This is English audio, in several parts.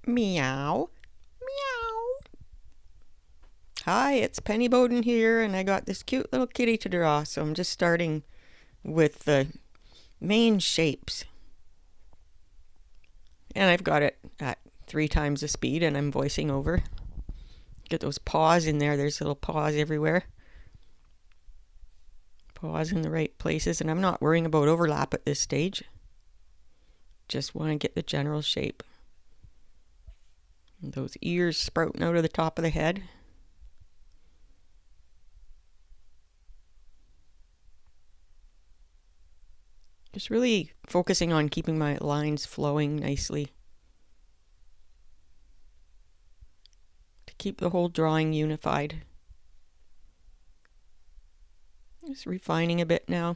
Meow. Meow. Hi, it's Penny Bowden here, and I got this cute little kitty to draw, so I'm just starting with the main shapes. And I've got it at 3 times the speed, and I'm voicing over. Get those paws in there. There's little paws everywhere. Paws in the right places, and I'm not worrying about overlap at this stage. Just want to get the general shape. And those ears sprouting out of the top of the head. Just really focusing on keeping my lines flowing nicely to keep the whole drawing unified. Just refining a bit now.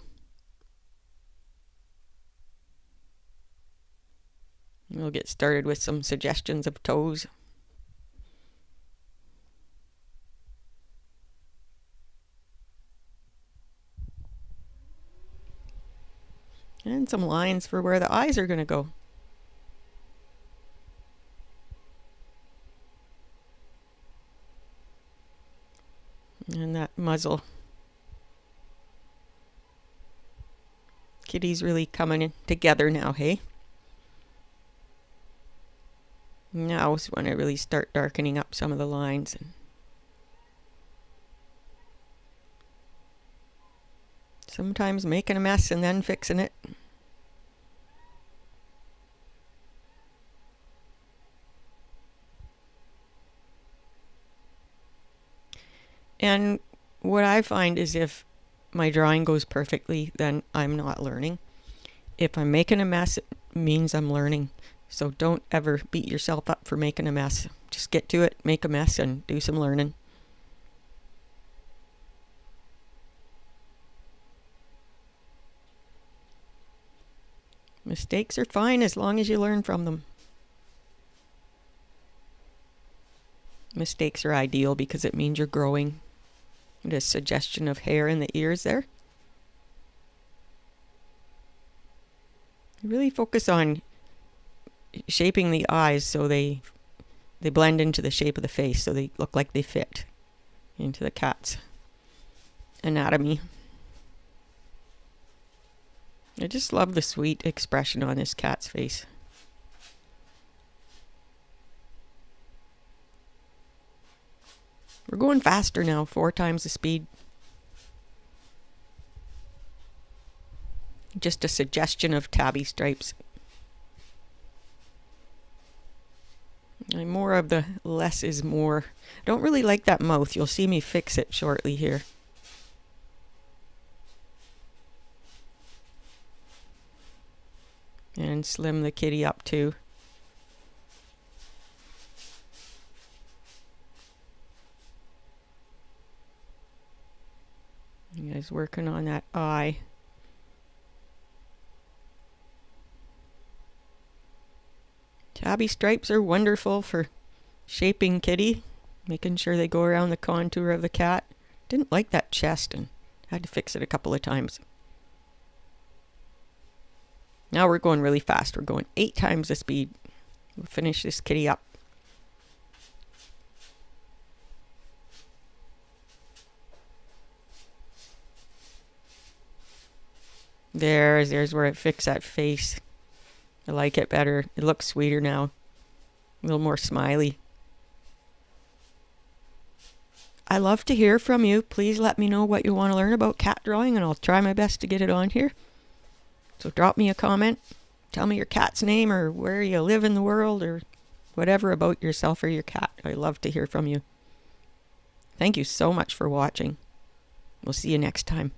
We'll get started with some suggestions of toes. And some lines for where the eyes are going to go. And that muzzle. Kitty's really coming in together now, hey? Now is when I really start darkening up some of the lines. Sometimes making a mess and then fixing it. And what I find is if my drawing goes perfectly, then I'm not learning. If I'm making a mess, it means I'm learning. So don't ever beat yourself up for making a mess. Just get to it, make a mess, and do some learning. Mistakes are fine as long as you learn from them. Mistakes are ideal because it means you're growing. A suggestion of hair in the ears there. Really focus on shaping the eyes so they blend into the shape of the face, so they look like they fit into the cat's anatomy. I just love the sweet expression on this cat's face. We're going faster now, 4 times the speed. Just a suggestion of tabby stripes. More of the less is more. I don't really like that mouth. You'll see me fix it shortly here. And slim the kitty up too. You guys working on that eye. Tabby stripes are wonderful for shaping kitty, making sure they go around the contour of the cat. Didn't like that chest and had to fix it a couple of times. Now we're going really fast. We're going 8 times the speed. We'll finish this kitty up. There's where it fixed that face. I like it better. It looks sweeter now. A little more smiley. I love to hear from you. Please let me know what you want to learn about cat drawing, and I'll try my best to get it on here. So drop me a comment. Tell me your cat's name or where you live in the world or whatever about yourself or your cat. I love to hear from you. Thank you so much for watching. We'll see you next time.